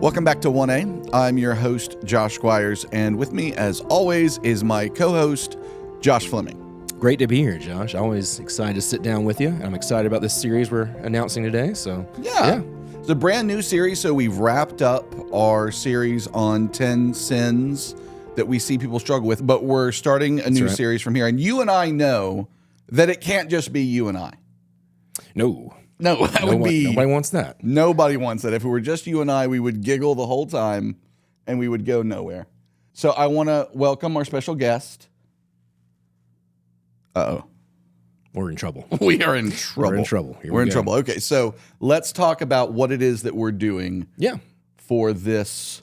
Welcome back to 1A. I'm your host, Josh Squires, and with me, as always, is my co-host, Josh Fleming. Great to be here, Josh. Always excited to sit down with you. I'm excited about this series we're announcing today. Yeah. It's a brand new series, so we've wrapped up our series on 10 sins that we see people struggle with, but we're starting a new series from here. And you and I know that it can't just be you and I. No, Nobody wants that. Nobody wants that. If it were just you and I, we would giggle the whole time and we would go nowhere. So I want to welcome our special guest. We're in trouble. We are in trouble. We're in trouble. We're in trouble. Okay, so let's talk about what it is that we're doing for this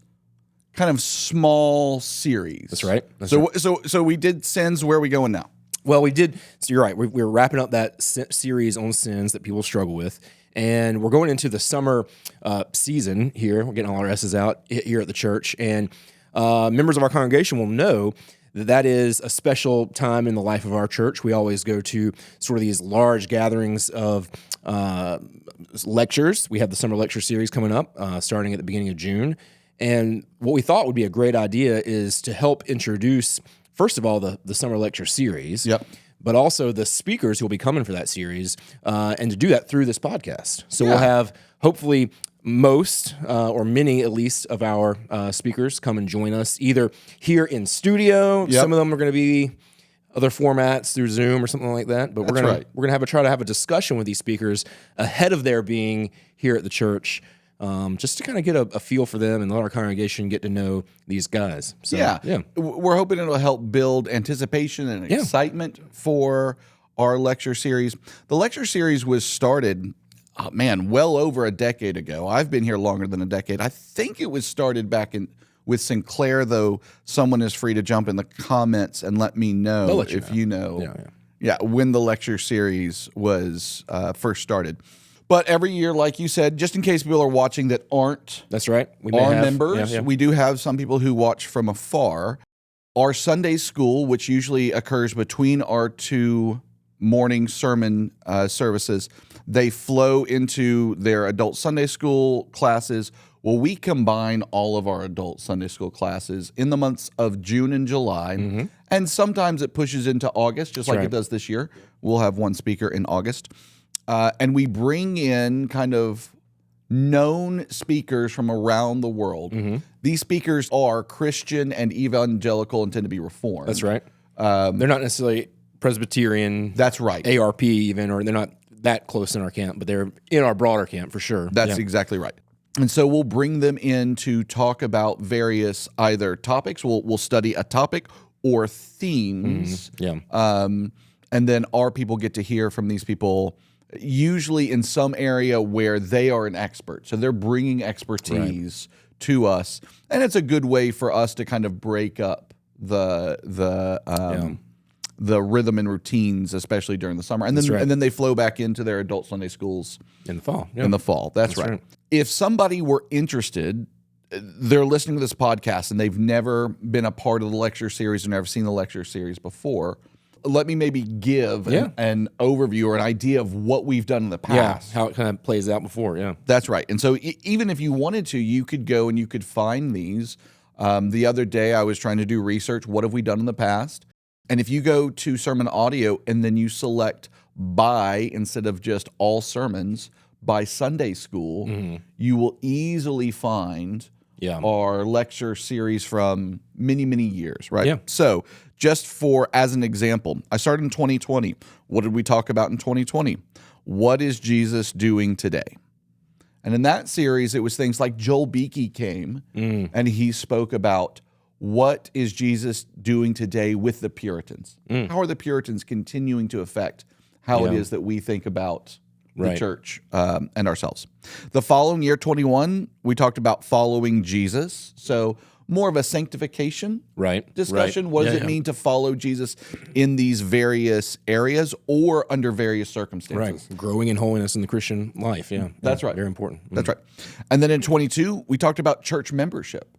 kind of small series. That's right. So we did sins. Where are we going now? Well, we did. So you're right. We're wrapping up that series on sins that people struggle with. And we're going into the summer season here. We're getting all our S's out here at the church. And members of our congregation will know that is a special time in the life of our church. We always go to sort of these large gatherings of lectures. We have the summer lecture series coming up starting at the beginning of June. And what we thought would be a great idea is to help introduce, first of all, the summer lecture series, but also the speakers who will be coming for that series, and to do that through this podcast. So we'll have, hopefully, most or many, at least, of our speakers come and join us, either here in studio. Some of them are going to be other formats through Zoom or something like that. But we're going to try to have a discussion with these speakers ahead of their being here at the church. Just to kind of get a feel for them and let our congregation get to know these guys. So, we're hoping it'll help build anticipation and excitement for our lecture series. The lecture series was started, well over a decade ago. I've been here longer than a decade. I think it was started back with Sinclair, though someone is free to jump in the comments and let me know if you know when the lecture series was first started. But every year, like you said, just in case people are watching that aren't members, we do have some people who watch from afar. Our Sunday school, which usually occurs between our two morning sermon services, they flow into their adult Sunday school classes. Well, we combine all of our adult Sunday school classes in the months of June and July, and sometimes it pushes into August, just like it does this year. We'll have one speaker in August. And we bring in kind of known speakers from around the world. These speakers are Christian and evangelical and tend to be Reformed. That's right. They're not necessarily Presbyterian. That's right. ARP even, or they're not that close in our camp, but they're in our broader camp for sure. That's exactly right. And so we'll bring them in to talk about various either topics. We'll study a topic or themes. And then our people get to hear from these people usually in some area where they are an expert. So they're bringing expertise to us. And it's a good way for us to kind of break up the rhythm and routines, especially during the summer. And then they flow back into their adult Sunday schools in the fall. In the fall. That's right. If somebody were interested, they're listening to this podcast and they've never been a part of the lecture series or never seen the lecture series before, let me maybe give an overview or an idea of what we've done in the past. How it kind of plays out before, That's right. And so even if you wanted to, you could go and you could find these. The other day I was trying to do research. What have we done in the past? And if you go to sermon audio and then you select by, instead of just all sermons, by Sunday school, you will easily find our lecture series from many, many years, right? Yeah. So just as an example, I started in 2020. What did we talk about in 2020? What is Jesus doing today? And in that series, it was things like Joel Beakey came and he spoke about what is Jesus doing today with the Puritans? How are the Puritans continuing to affect how it is that we think about the church and ourselves? The following year, 21, we talked about following Jesus. So more of a sanctification discussion. What does it mean to follow Jesus in these various areas or under various circumstances? Right. Growing in holiness in the Christian life. That's right. Very important. That's right. And then in 22, we talked about church membership.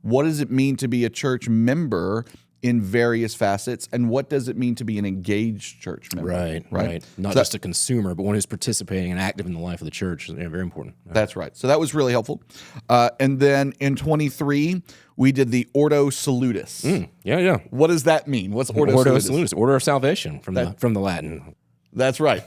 What does it mean to be a church member in various facets. And what does it mean to be an engaged church member? Right. Not just a consumer, but one who's participating and active in the life of the church. Very important. That's right. So that was really helpful. And then in 23, we did the Ordo Salutis. Yeah. What does that mean? What's Ordo Salutis? Order of salvation from the Latin. That's right.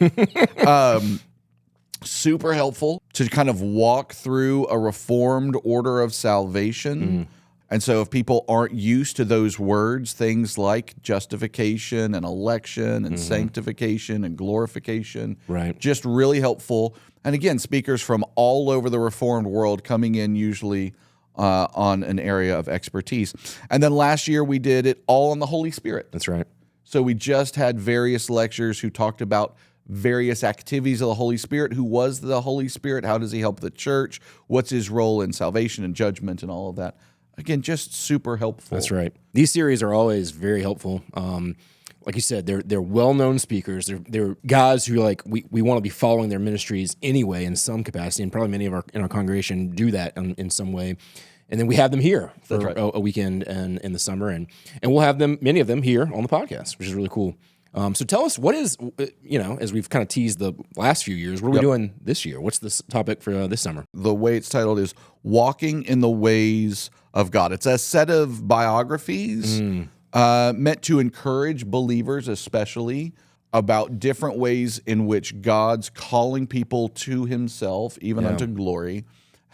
Super helpful to kind of walk through a reformed order of salvation. And so if people aren't used to those words, things like justification and election and sanctification and glorification, just really helpful. And again, speakers from all over the Reformed world coming in usually on an area of expertise. And then last year we did it all on the Holy Spirit. That's right. So we just had various lectures who talked about various activities of the Holy Spirit. Who was the Holy Spirit? How does he help the church? What's his role in salvation and judgment and all of that? Again, just super helpful. That's right. These series are always very helpful. Like you said, they're well-known speakers. They're guys who we want to be following their ministries anyway in some capacity, and probably many of in our congregation do that in some way. And then we have them here for a weekend and in the summer, and we'll have many of them here on the podcast, which is really cool. So tell us, what is, as we've kind of teased the last few years, what are we doing this year? What's this topic for this summer? The way it's titled is Walking in the Ways of God. It's a set of biographies meant to encourage believers, especially, about different ways in which God's calling people to himself, even unto glory,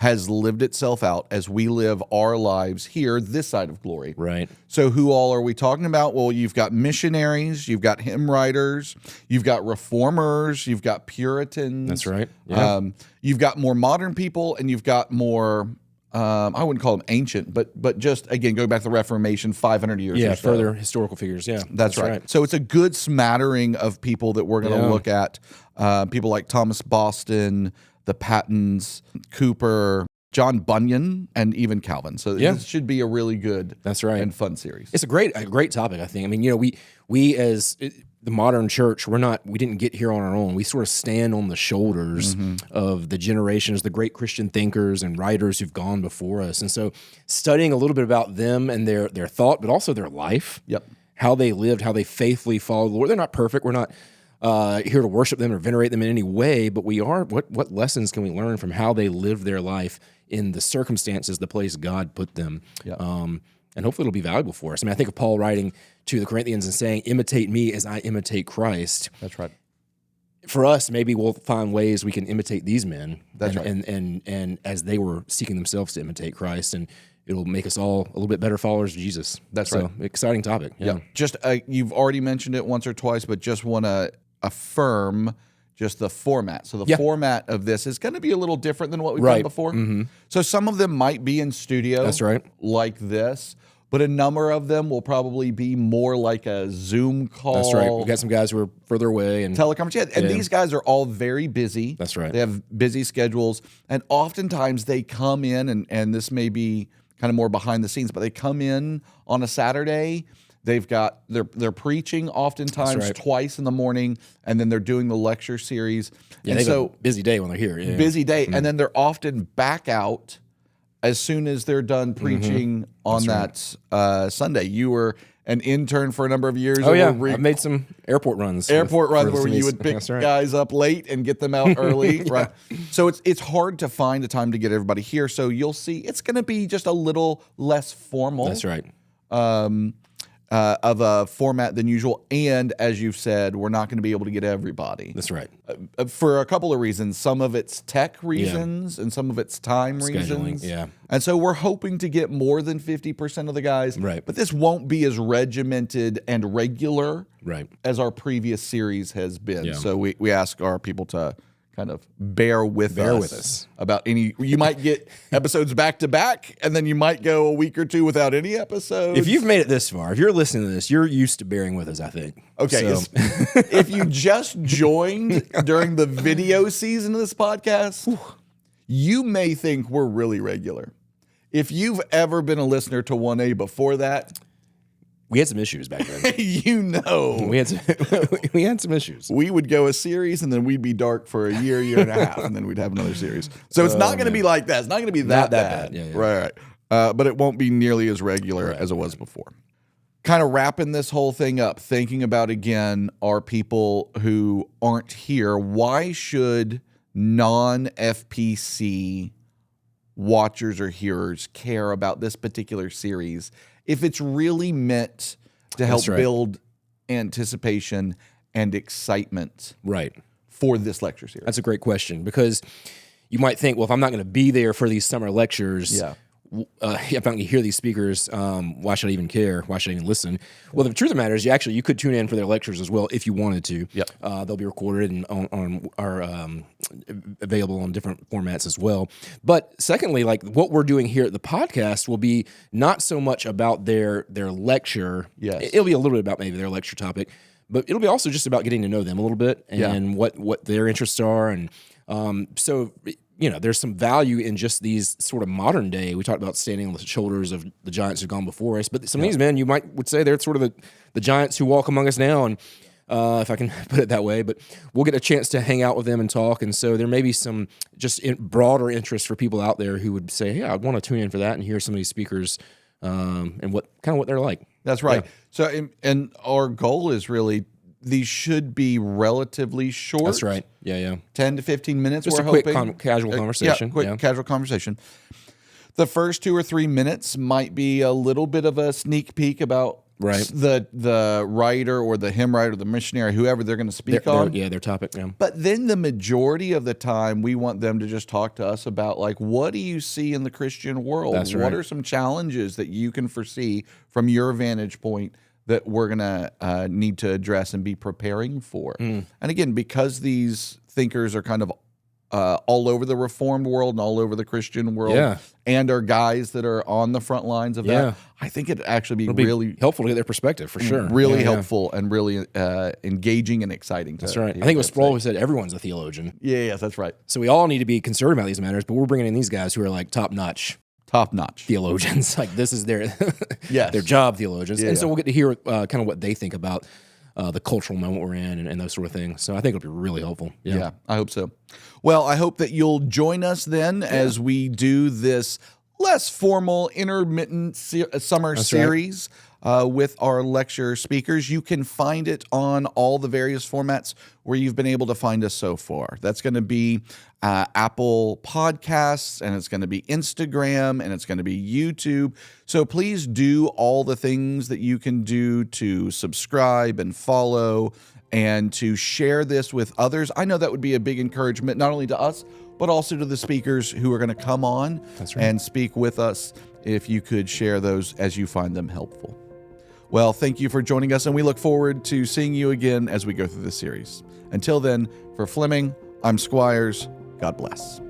has lived itself out as we live our lives here, this side of glory. Right. So who all are we talking about? Well, you've got missionaries, you've got hymn writers, you've got reformers, you've got Puritans. That's right. Yeah. You've got more modern people, and you've got more, I wouldn't call them ancient, but just, again, going back to the Reformation, 500 years or so. Further historical figures, That's right. So it's a good smattering of people that we're going to look at. People like Thomas Boston, the Pattons, Cooper, John Bunyan, and even Calvin. So this should be a really good and fun series. It's a great topic, I think. I mean, we as the modern church, we didn't get here on our own. We sort of stand on the shoulders of the generations, the great Christian thinkers and writers who've gone before us. And so studying a little bit about them and their thought, but also their life, how they lived, how they faithfully followed the Lord. They're not perfect. We're not here to worship them or venerate them in any way, but we are. What lessons can we learn from how they lived their life in the circumstances, the place God put them? And hopefully it'll be valuable for us. I mean, I think of Paul writing to the Corinthians and saying, imitate me as I imitate Christ. That's right. For us, maybe we'll find ways we can imitate these men. That's right. And as they were seeking themselves to imitate Christ, and it'll make us all a little bit better followers of Jesus. That's right. Exciting topic. Yeah. Just you've already mentioned it once or twice, but just want to affirm just the format. So the format of this is going to be a little different than what we've done before. So some of them might be in studio. That's right. Like this, but a number of them will probably be more like a Zoom call. That's right. We've got some guys who are further away. And teleconference. And these guys are all very busy. That's right. They have busy schedules. And oftentimes they come in, and this may be kind of more behind the scenes, but they come in on a Saturday. They've got they're preaching oftentimes twice in the morning, and then they're doing the lecture series. Yeah, and they have a busy day when they're here. Yeah. Busy day, and then they're often back out as soon as they're done preaching on that Sunday. You were an intern for a number of years. Oh yeah, I've made some airport runs. Where you would pick guys up late and get them out early. Right. So it's hard to find a time to get everybody here. So you'll see it's going to be just a little less formal. That's right. Of a format than usual, and as you've said, we're not going to be able to get everybody. That's right. For a couple of reasons. Some of it's tech reasons, and some of it's time reasons. Yeah. And so we're hoping to get more than 50% of the guys. Right. But this won't be as regimented and regular as our previous series has been. Yeah. So we ask our people to kind of bear with us about any. You might get episodes back to back, and then you might go a week or two without any episodes. If you've made it this far, if you're listening to this, you're used to bearing with us, I think. Okay. So. If you just joined during the video season of this podcast, you may think we're really regular. If you've ever been a listener to 1A before that, we had some issues back then. We had some issues. We would go a series, and then we'd be dark for a year and a half, and then we'd have another series. So it's not going to be like that. It's not going to be that bad. Yeah. Right. But it won't be nearly as regular as it was before. kind of wrapping this whole thing up, thinking about, again, our people who aren't here. Why should non-FPC watchers or hearers care about this particular series if it's really meant to help build anticipation and excitement for this lecture series? That's a great question, because you might think, well, if I'm not going to be there for these summer lectures, if I'm going to hear these speakers, why should I even care? Why should I even listen? Well, the truth of the matter is, you could tune in for their lectures as well if you wanted to. They'll be recorded and are available on different formats as well. But secondly, like what we're doing here at the podcast will be not so much about their lecture. It'll be a little bit about maybe their lecture topic, but it'll be also just about getting to know them a little bit and what their interests are. And so there's some value in just these sort of modern day. We talked about standing on the shoulders of the giants who've gone before us, but some of these men would say they're sort of the giants who walk among us now, and if I can put it that way. But we'll get a chance to hang out with them and talk, and so there may be some just broader interest for people out there who would say, "Yeah, I want to tune in for that and hear some of these speakers and what they're like." That's right. So, and our goal is really, these should be relatively short. That's right. 10 to 15 minutes. Just a quick casual conversation. Casual conversation. The first 2 or 3 minutes might be a little bit of a sneak peek about the writer or the hymn writer, the missionary, whoever they're going to speak on. Their topic. Yeah. But then the majority of the time, we want them to just talk to us about, like, what do you see in the Christian world? That's right. What are some challenges that you can foresee from your vantage point that we're going to need to address and be preparing for? And again, because these thinkers are kind of all over the Reformed world and all over the Christian world, and are guys that are on the front lines of that, I think it'd actually be really helpful to get their perspective, for sure. Really helpful and really engaging and exciting. That's right. I think it was Sproul who said everyone's a theologian. Yes, that's right. So we all need to be concerned about these matters, but we're bringing in these guys who are like top-notch theologians. Like, this is their their job, theologians. And so we'll get to hear kind of what they think about the cultural moment we're in and those sort of things. So I think it'll be really helpful. Yeah, I hope so. Well, I hope that you'll join us then as we do this less formal, intermittent summer series with our lecture speakers. You can find it on all the various formats where you've been able to find us so far. That's going to be Apple Podcasts, and it's going to be Instagram, and it's going to be YouTube. So please do all the things that you can do to subscribe and follow and to share this with others. I know that would be a big encouragement, not only to us, but also to the speakers who are going to come on and speak with us, if you could share those as you find them helpful. Well, thank you for joining us, and we look forward to seeing you again as we go through this series. Until then, for Fleming, I'm Squires. God bless.